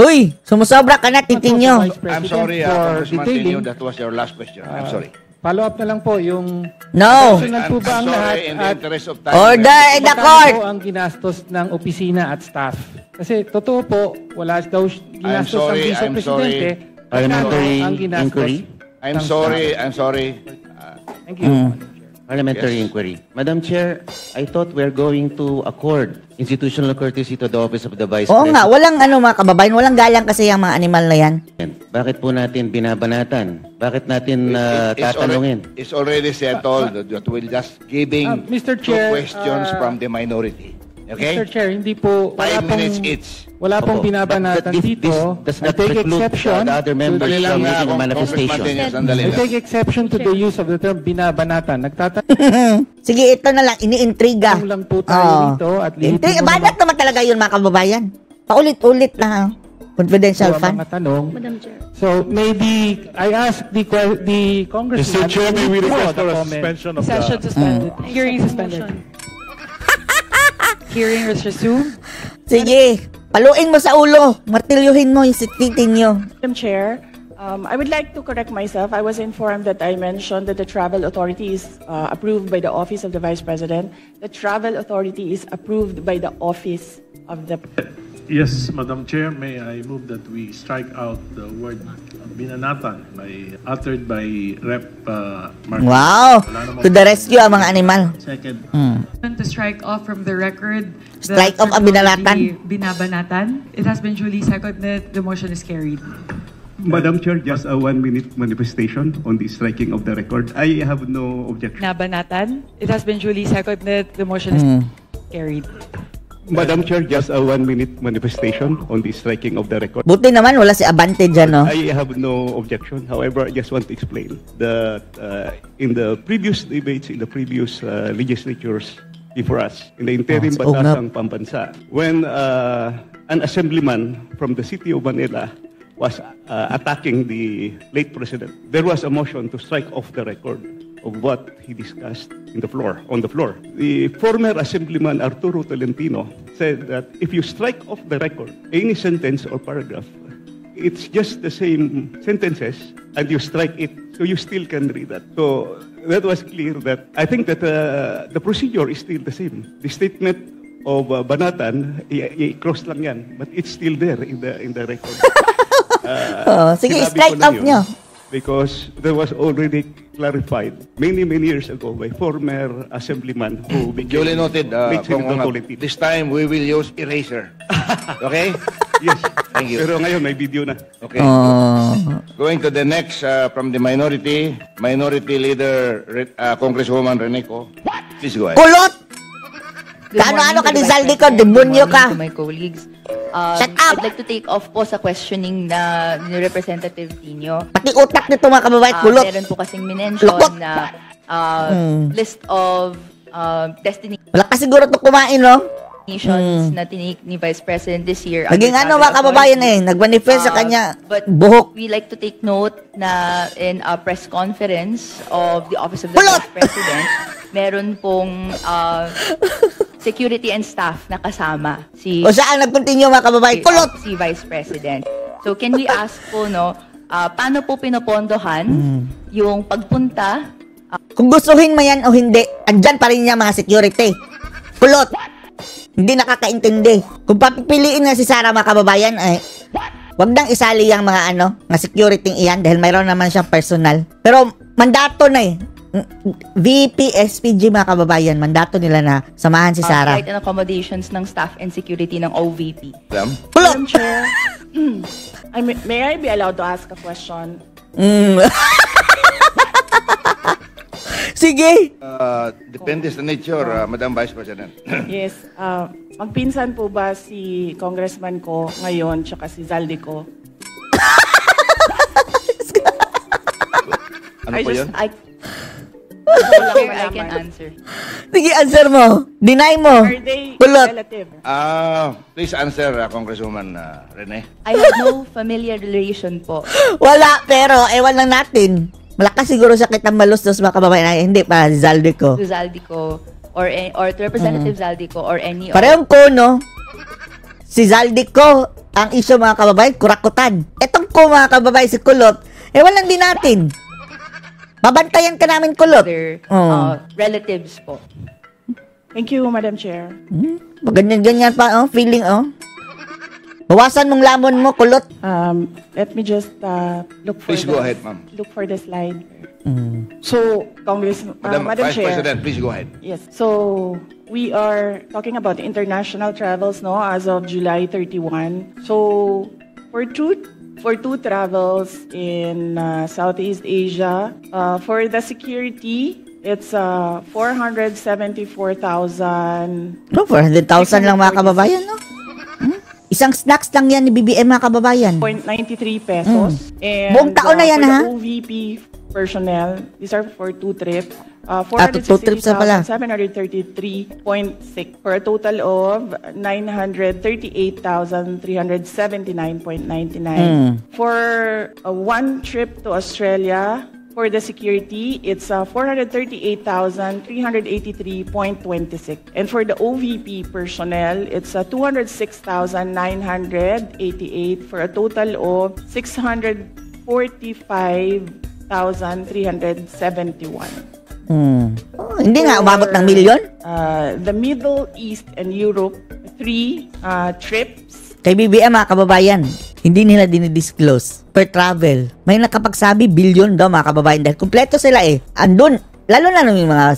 Uy, sumusobra ka na, titinyo. I'm sorry, Congressman Tenyo, that was your last question. I'm sorry. Follow up na lang po yung No. po ba ang lahat In the interest of time. Order in the court. po ang ginastos ng opisina at staff? Kasi totoo po, wala daw ginastos ang Vice Presidente. Parliamentary ang ginastos inquiry. I'm sorry. Thank you. Parliamentary inquiry. Madam Chair, I thought we're going to accord institutional courtesy to the Office of the Vice Oo President. nga, walang mga kababayan, walang galang kasi yung mga animal na yan. Bakit po natin binabanatan? Bakit natin tatanungin? It's already settled that we'll just giving Mr. two Chair, questions from the minority. Okay? Mr. Chair, hindi po, 5 minutes each. Wala pong binabanatan dito. Does I not take preclude exception the other members to from the- making a manifestation. I take exception to the use of the term binabanatan. Sige, ito na lang, iniintriga. lang po tayo dito at lihipin mo Banat naman talaga yun mga kababayan. Paulit-ulit na confidential ang fund. mga tanong. Madam Chair. So maybe I ask the congressman. Mr. Chair, may we request for a comment. suspension of Session suspended. Hearing suspended. Hearing is resumed. Sige, paluin mo sa ulo. Martilyuhin mo yung titin nyo. Madam Chair, I would like to correct myself. I was informed that I mentioned that the travel authority is approved by the Office of the Vice President. The travel authority is approved by the Office of the... Yes, Madam Chair, may I move that we strike out the word binanatan uttered by Rep. Marcos. Wow! To the rescue ang mga animal. Second. To strike off from the record Strike off ang binalatan. binabanatan. It has been duly seconded. The motion is carried. Madam Chair, just a 1-minute manifestation on the striking of the record. I have no objection. Binabanatan. It has been duly seconded. The motion is carried. Madam Chair, just a 1-minute manifestation on the striking of the record. Buti naman, wala si Abante dyan, no? I have no objection. However, I just want to explain that in the previous debates, in the previous legislatures before us, in the interim Batasang Pambansa, when an assemblyman from the city of Manila was attacking the late president, there was a motion to strike off the record of what he discussed on the floor. The former Assemblyman Arturo Tolentino said that if you strike off the record any sentence or paragraph, it's just the same sentences and you strike it, so you still can read that. So that was clear that I think that the procedure is still the same. The statement of Banatan, i-cross lang yan, but it's still there in the record. Sige, strike off nyo. Because there was already clarified many years ago by former assemblyman who became Duly noted, this time we will use eraser. Okay? Yes. Thank you. Pero ngayon may video na. Okay. Going to the next from the minority leader, Congresswoman Reneco. Please go ahead. Kulot! Ano ka ni Zaldi ko? Demonyo ka. To my colleagues. Shut up! I'd like to take off po sa questioning na ni Representative Tino. Pati utak nito mga kababayan, kulot. Meron po kasing minention na list of destiny Wala ka siguro ito kumain, no? na tinake ni Vice President this year. Naging mga kababayan nagmanifest sa kanya buhok. We like to take note na in a press conference of the Office of the Vice President, meron pong security and staff na kasama. O saan nag-continue mga kababayan? Kulot! Si Vice President. So can we ask po, paano po pinopondohan yung pagpunta? Kung gustuhin mo yan o hindi, andyan pa rin niya mga security. Kulot! Hindi nakakaintindi. Kung papipiliin na si Sara mga kababayan, wag nang isali yung mga nga security iyan dahil mayroon naman siyang personal. Pero mandato na VP, SPG mga kababayan, mandato nila na samahan si Sara. Flight and accommodations ng staff and security ng OVP. Madam Chair, may I be allowed to ask a question? Sige. Depende sa nature, Madam Vice President. Yes. Magpinsan po ba si Congressman ko ngayon tsaka si Zaldi ko? Ano po yun? I can answer. Sige, answer mo. Deny mo. Are they Kulot. relative? Please answer, Congresswoman Rene. I have no familiar relation po. Wala, pero ewan lang natin. Malakas siguro siya kitang malustos mga kababayan. Ay, hindi pa, Zaldi ko. To Zaldi ko or to Representative Zaldi ko or any Parehong ko, no? Si Zaldi ko, ang isyo mga kababayan, kurakutan. Etong ko mga kababayan, si Kulot, ewan din natin. Babantayan ka namin, Kulot. Other relatives po. Thank you, Madam Chair. Ganyan-ganyan pa, feeling, Bawasan mong lamon mo, Kulot. Let me just look for Please go ahead, ma'am. Look for the slide. So, Madam Vice Chair. President, please go ahead. Yes. So, we are talking about international travels, as of July 31. So, for two travels in Southeast Asia, for the security, it's 474,000. 400,000 lang mga kababayan, no? Isang snacks lang yan ni BBM mga kababayan. 0.93 pesos. And buong taon na yan, ha? For the OVP personnel, these are for 2 trips. 2 trips na pala. 463.6 for a total of 938,379.99. For one trip to Australia, for the security, it's 438,383.26. And for the OVP personnel, it's 206,988 for a total of 645,371. Hindi nga umabot ng milyon? The Middle East and Europe, 3 trips. Kay BBM mga kababayan, hindi nila dinidisclose per travel. May nakapagsabi billion daw mga kababayan dahil kumpleto sila andun, lalo na nung yung mga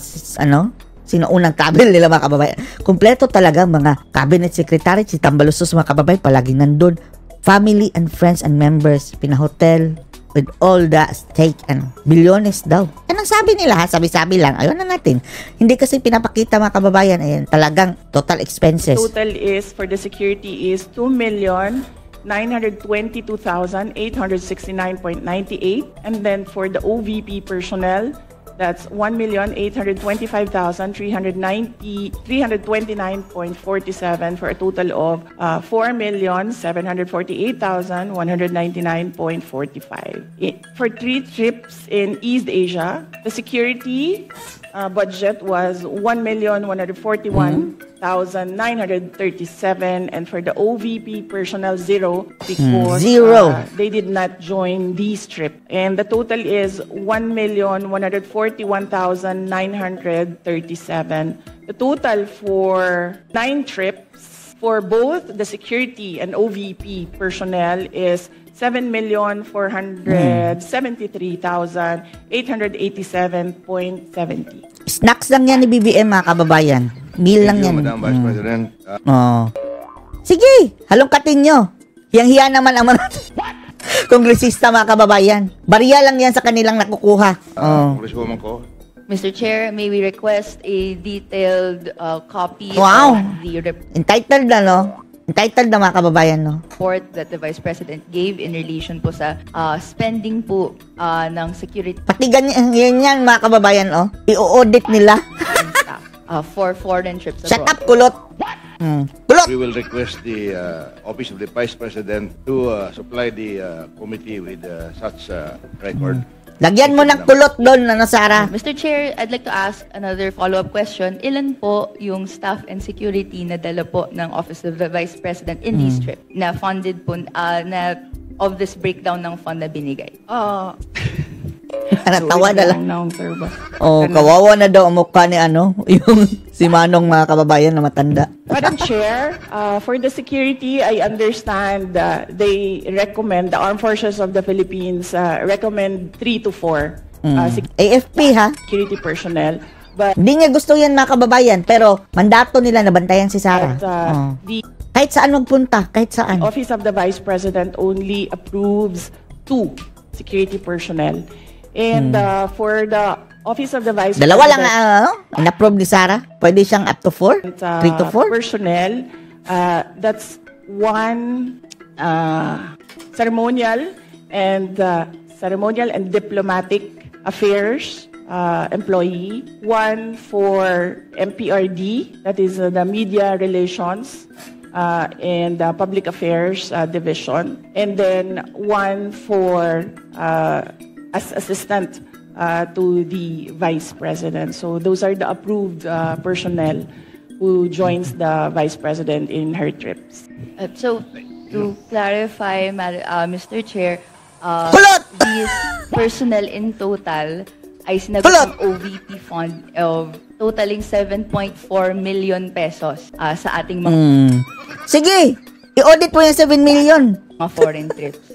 sino unang travel nila mga kababayan. Kumpleto talaga mga cabinet secretary, si Tambalustos mga kababayan, palaging nandun. Family and friends and members, pinahotel with all the stake and bilyones daw. Yan ang sabi nila, sabi-sabi lang. Ayun na natin. Hindi kasi pinapakita mga kababayan, talagang total expenses. Total is, for the security is 2,922,869.98. And then for the OVP personnel, that's 1,825,329.47 for a total of 4,748,199.45. For 3 trips in East Asia, the security budget was 1,141,937, and for the OVP personnel, 0 because they did not join these trips. And the total is 1,141,937. The total for 9 trips for both the security and OVP personnel is 7,473,887.70. Snacks lang yan ni BBM mga kababayan. Meal lang yan. Madam Vice President. Sige, halongkatin nyo. Hiyang-hiya naman ang mga kongresista mga kababayan. Barya lang yan sa kanilang nakukuha. Congresswoman ko, Mr. Chair, may we request a detailed copy Wow. of the Entitled na, no? Entitled na mga kababayan, no? report that the Vice President gave in relation po sa spending po ng security Pati ganyan yan, mga kababayan, oh. I-audit nila. for foreign trips Shut abroad. up, kulot. Kulot! We will request the Office of the Vice President to supply the committee with such record. Lagyan mo ng kulot doon, Sara. Mr. Chair, I'd like to ask another follow-up question. Ilan po yung staff and security na dala po ng Office of the Vice President in these trips na funded po, na of this breakdown ng fund na binigay? Natawa na lang. Sir, ba? Oh, kawawa na daw ang mukha ni yung si Manong, mga kababayan na matanda. Madam Chair, for the security, I understand they recommend, the Armed Forces of the Philippines recommend 3 to 4 AFP, ha? security personnel. But Hindi niya gusto yan, mga kababayan, pero mandato nila na bantayan si Sara. the Kahit saan magpunta, kahit saan. Office of the Vice President only approves 2 security personnel. And for the Office of the Vice Dalawa lang President, in-approve ni Sara. Pwede siyang up to 4? 3 to 4? personnel, that's 1 ceremonial and diplomatic affairs employee, 1 for MPRD, that is the media relations and public affairs division, and then 1 for as assistant to the Vice President. So those are the approved personnel who joins the Vice President in her trips. So, to clarify, Mr. Chair, these personnel in total ay sinagot ng OVP fund of totaling 7.4 million pesos sa ating mga Sige, i-audit mo yung 7 million. Foreign trips.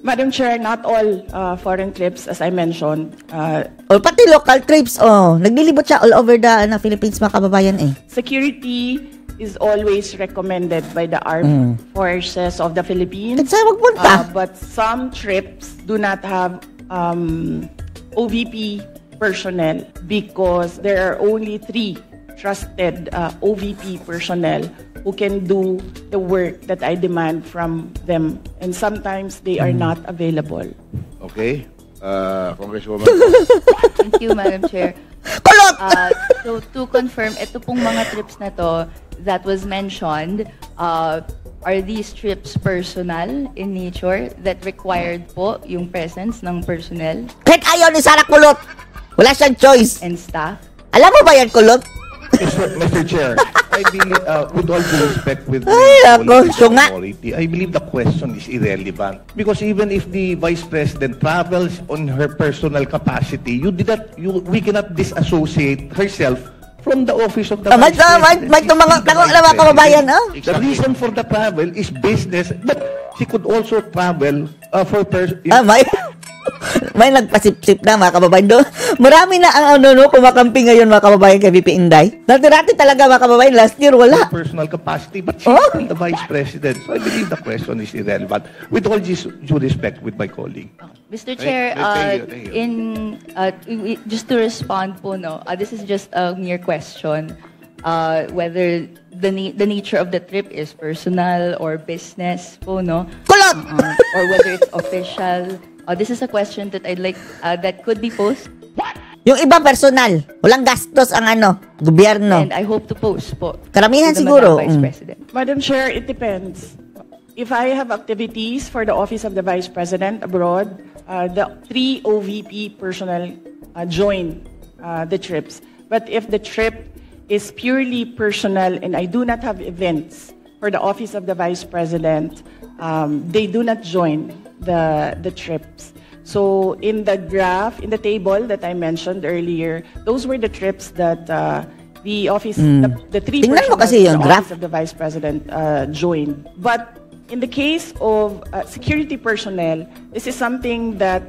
Madam Chair, not all foreign trips, as I mentioned. Pati local trips, naglilibot siya all over the Philippines, mga kababayan eh. Security is always recommended by the Armed Forces of the Philippines. Saan magpunta? But some trips do not have OVP personnel because there are only 3 trusted OVP personnel who can do the work that I demand from them. And sometimes they are not available. Okay. Congresswoman. Thank you, Madam Chair. So, to confirm, ito pong mga trips na to that was mentioned, are these trips personal in nature that required po yung presence ng personnel? Kahit ayaw ni Sara Kulot, wala siyang choice. And staff? Alam mo ba yan, Kulot? Mr. Chair, I believe, with all due respect with quality, I believe the question is irrelevant. Because even if the Vice President travels on her personal capacity, we cannot disassociate herself from the office of the Vice President. May mga kababayan, The reason for the travel is business, but she could also travel for may nagpasip-sip na, mga kababayan. Marami na ang kumakamping ngayon, mga kababayan, kay VP Inday. Dati talaga, mga kababayan, last year wala. Personal capacity, but she's still the Vice President. So I believe the question is irrelevant. With all due respect with my colleague. Mr. Chair, Thank you. Just to respond po, this is just a mere question. Whether the nature of the trip is personal or business po, Kulot! Or whether it's official. This is a question that I'd like, that could be posed. Yung iba personal, walang gastos ang gobyerno. And I hope to post po. Karamihan to the siguro. Madam Vice President. Madam Chair, it depends. If I have activities for the Office of the Vice President abroad, the 3 OVP personnel join the trips. But if the trip is purely personal and I do not have events for the Office of the Vice President, they do not join the trips. So in the graph, in the table that I mentioned earlier, those were the trips that the office, the 3 Tingnan mo kasi yung the graph. Office of the Vice President joined. But in the case of security personnel, this is something that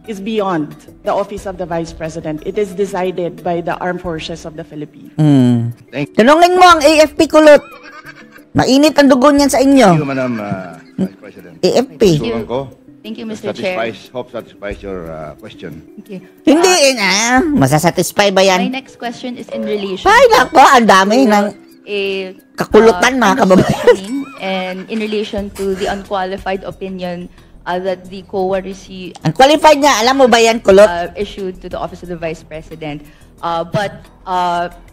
is beyond the Office of the Vice President. It is decided by the Armed Forces of the Philippines. Tanungin mo ang AFP, Kulot. Mainit ang dugo niyan sa inyo. Thank you, Madam Vice President. AFP. Gustuhan ko, Thank you, Mr. Chair. Hope satisfies your question. Okay. Hindi, masasatisfy ba My yan? next question is in relation Ay, nako, ang dami ng kakulutan, mga kababayan. questioning and in relation to the unqualified opinion that the COA received. Unqualified nga, alam mo ba yan, kulot? Issued to the Office of the Vice President. But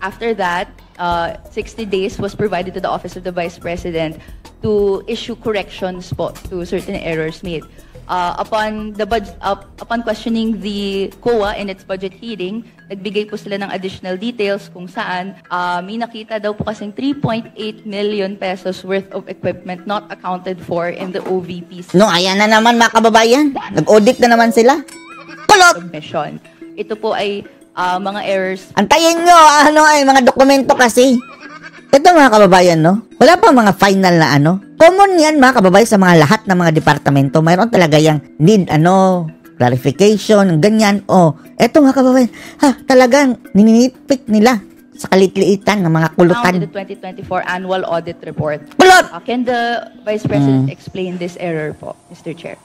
after that, 60 days was provided to the Office of the Vice President to issue corrections po to certain errors made. Upon questioning the COA in its budget hearing, nagbigay po sila ng additional details kung saan may nakita daw po kasing 3.8 million pesos worth of equipment not accounted for in the OVP. No, ayan na naman mga kababayan. Nag-audit na naman sila. Submission. Ito po ay mga errors. Antayin nyo, mga dokumento kasi. Ito mga kababayan, no? Wala pa mga final na Common yan mga kababayan sa mga lahat ng mga departamento. Mayroon talaga yung need, clarification, ganyan. Eto mga kababayan, talagang ninitpick nila sa kalitliitan ng mga kulutan. The 2024 annual audit report. Kulot! Can the Vice President explain this error po, Mr. Chair?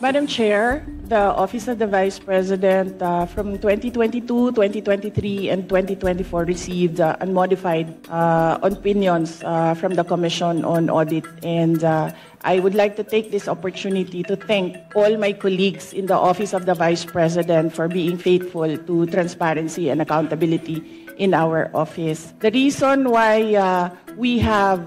Madam Chair, the Office of the Vice President from 2022, 2023, and 2024 received unmodified opinions from the Commission on Audit. And I would like to take this opportunity to thank all my colleagues in the Office of the Vice President for being faithful to transparency and accountability in our office. The reason why we have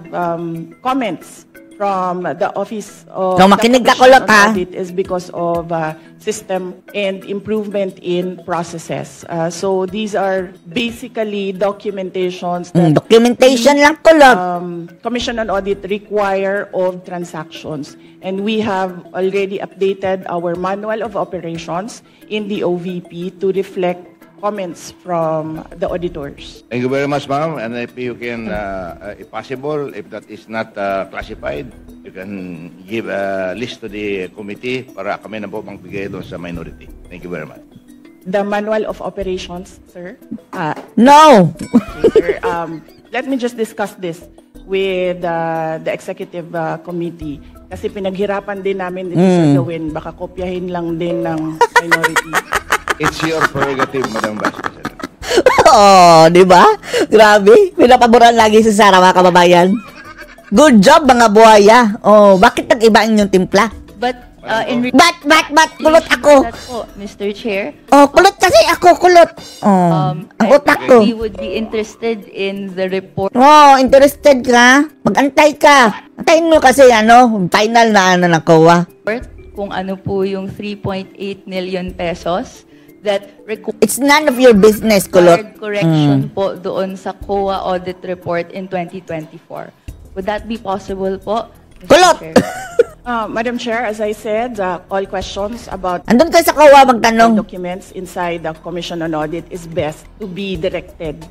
comments from the Office of the Commission on Audit is because of system and improvement in processes. So these are basically documentations that documentation lang kulot. Commission on Audit require of transactions. And we have already updated our manual of operations in the OVP to reflect comments from the auditors. Thank you very much, ma'am. And if you can, if possible, if that is not classified, you can give a list to the committee para kami na po magbigay doon sa minority. Thank you very much. The manual of operations, sir? No! Okay, sir. Let me just discuss this with the executive committee. Kasi pinaghirapan din namin dito sa gawin. Baka kopyahin lang din ng minority. It's your prerogative, Madam Vice President. Di ba? Grabe. Pinapaboran lagi si Sara, mga kababayan. Good job, mga buhaya. Bakit nag-iba yung timpla? But, kulot ako. Mr. Chair. Kulot kasi ako, kulot. Ang utak ko. We would be interested in the report. Interested ka? Mag-antay ka. Antayin mo kasi, final na ng COA. Kung ano po yung 3.8 million pesos that it's none of your business, kulot. Correction po doon sa COA audit report in 2024. Would that be possible po? Kulot! Madam Chair, as I said, all questions about andun kayo sa COA magtanong. Documents inside the Commission on Audit is best to be directed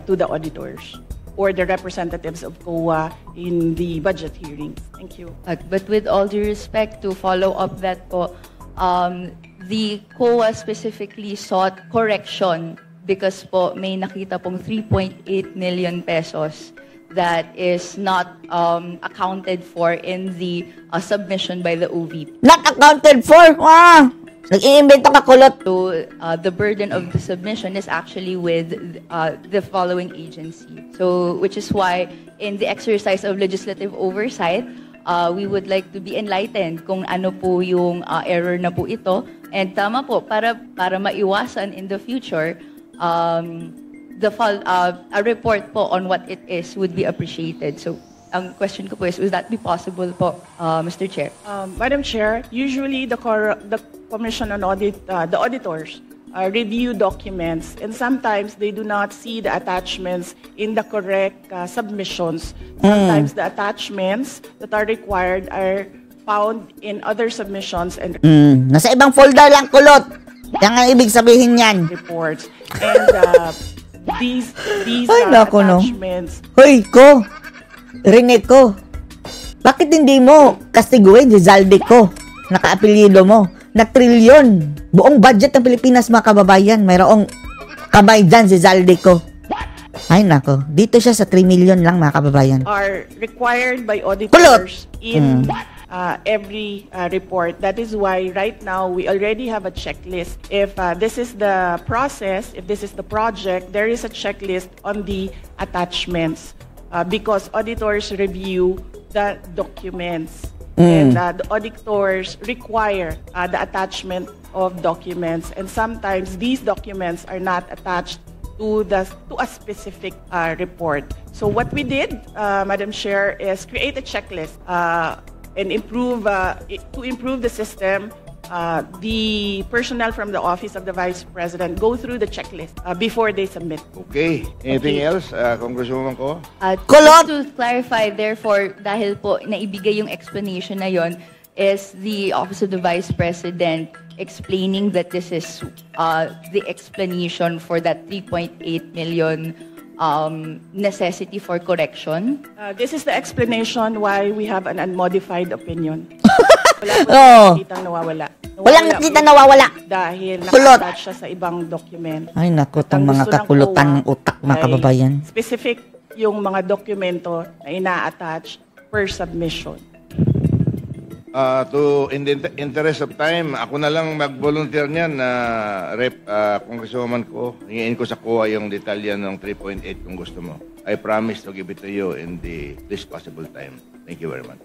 to the auditors or the representatives of COA in the budget hearings. Thank you. But with all due respect, to follow up that po, the COA specifically sought correction because po may nakita pong 3.8 million pesos that is not accounted for in the submission by the OVP. Not accounted for? Nag-iimbento ka, kulot. So, the burden of the submission is actually with the following agency. So, which is why in the exercise of legislative oversight, we would like to be enlightened kung ano po yung error na po ito. And tama po, para maiwasan in the future, a report po on what it is would be appreciated. So, ang question ko po is, would that be possible po, Mr. Chair? Madam Chair, usually the Commission on Audit, the auditors review documents, and sometimes they do not see the attachments in the correct submissions. Sometimes the attachments that are required are found in other submissions and nasa ibang folder lang, kulot. Yan ang ibig sabihin yan. Reports. And these attachments. Hoy, ko. Rinig ko. Bakit hindi mo kastiguin si Zaldico? Naka-apelyido mo. Na trilyon. Buong budget ng Pilipinas, mga kababayan. Mayroong kamay dyan si Zaldico. Ay, nako. Dito siya sa 3 million lang, mga kababayan. Are required by auditors in every report. That is why right now we already have a checklist. If this is the process, if this is the project, there is a checklist on the attachments because auditors review the documents. And the auditors require the attachment of documents, and sometimes these documents are not attached to a specific report. So what we did, Madam Chair, is create a checklist and improve the system. The personnel from the Office of the Vice President go through the checklist before they submit. Okay. Anything else, Congresswoman Ko? Just to clarify, therefore, dahil po naibigay yung explanation na yon, is the Office of the Vice President explaining that this is the explanation for that 3.8 million necessity for correction? This is the explanation why we have an unmodified opinion. Wala po nakikitang nawawala. Walang nakita nawawala. Dahil Kulot. naka-attach siya sa ibang document. Ay, naku, itong mga kakulutan ng utak, mga kababayan. Specific yung mga dokumento na ina-attach per submission. In the interest of time, ako na lang mag-volunteer niyan na Congresswoman Ko. Hingin ko sa COA yung detalya ng 3.8 kung gusto mo. I promise to give it to you in the least possible time. Thank you very much.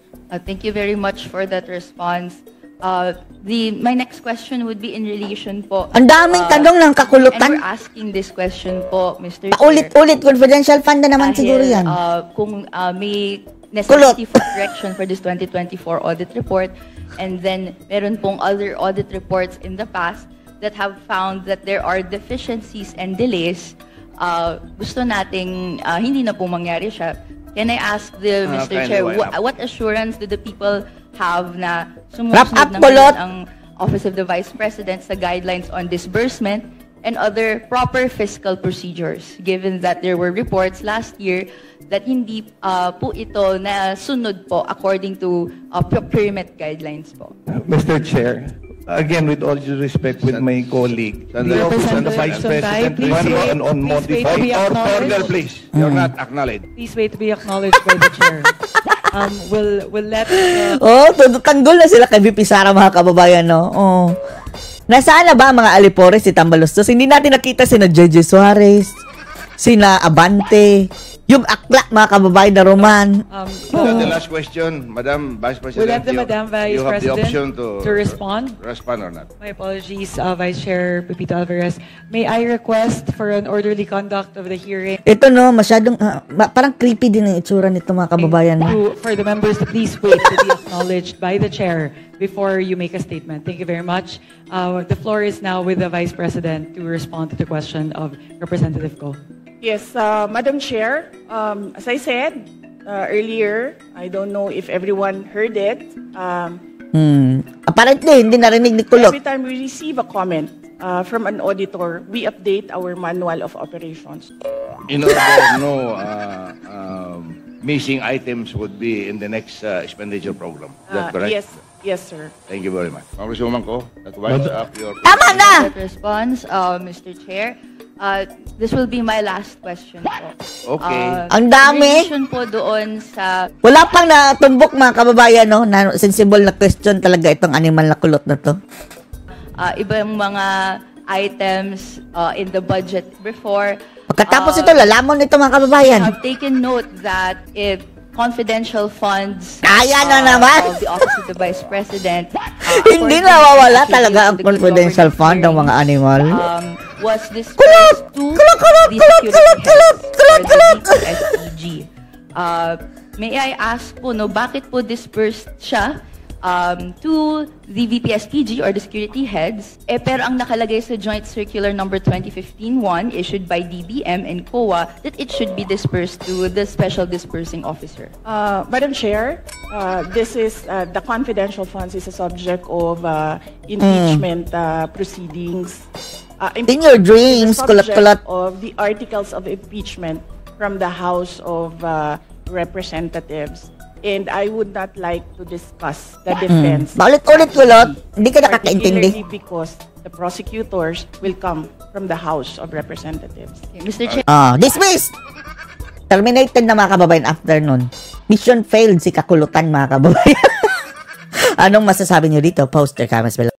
Thank you very much for that response. My next question would be in relation po. Ang daming tanong ng kakulutan. And we're asking this question po, Mr. Chair. Ulit-ulit, confidential fund na naman siguro yan. Kung may necessity for correction for this 2024 audit report, and then meron pong other audit reports in the past that have found that there are deficiencies and delays, gusto nating hindi na po mangyari siya. Can I ask the Mr. Chair, what assurance do the people have na sumusunod naman ang Office of the Vice President sa guidelines on disbursement and other proper fiscal procedures, given that there were reports last year that hindi po ito na sunod po according to procurement guidelines po? Mr. Chair, again, with all due respect with my colleague, the Office of the Vice President is on modified order, please. You're not acknowledged. Please wait to be acknowledged by the chair. We'll let... tanggol na sila kay VP Sara, mga kababayan, no? Nasaan na ba ang mga alipores si Tambalostos? Hindi natin nakita sina JJ Suarez, sina Abante, yung akla, mga kababayan na Roman. The last question, Madam Vice President. We'll let the Madam Vice you have the option President to respond. Respond or not. My apologies, Vice Chair Pepito Alvarez. May I request for an orderly conduct of the hearing? Ito no, masyadong, parang creepy din ang itsura nito, mga kababayan. For the members to please wait to be acknowledged by the Chair before you make a statement. Thank you very much. The floor is now with the Vice President to respond to the question of Representative Ko. Yes, Madam Chair, as I said earlier, I don't know if everyone heard it. Apparently, hindi narinig ni Kulot. Every time we receive a comment from an auditor, we update our manual of operations. In order no missing items would be in the next expenditure program. Is that correct? Yes, sir. Thank you very much. Congresswoman Ko, that winds up your... Tama na! Response, Mr. Chair. This will be my last question po. Okay. Ang dami. In relation po doon sa... Wala pang natumbok, mga kababayan, no? Na sensible na question talaga itong animal na kulot na to. Ibang mga items in the budget before. Pagkatapos ito, lalamon ito, mga kababayan. I have taken note that if confidential funds Ayan na naman. of the Office of the Vice President hindi nawawala talaga ang confidential fund ng mga animal. Was dispersed to the security heads for the SPG. May I ask po, no, bakit po dispersed siya to the VPSPG or the security heads, pero ang nakalagay sa Joint Circular Number 2015-1 issued by DBM and COA that it should be dispersed to the Special Dispersing Officer. Madam Chair, this is the confidential funds is a subject of impeachment proceedings. In your dreams, kulat-kulat. Of the articles of impeachment from the House of Representatives. And I would not like to discuss the defense. Paulit-ulit, kulot. Hindi ka nakakaintindi. Particularly because the prosecutors will come from the House of Representatives. Mr. Chair. Dismissed! Terminated na, mga kababayan, after nun. Mission failed si kakulutan, mga kababayan. Anong masasabi niyo dito? Post your comments below.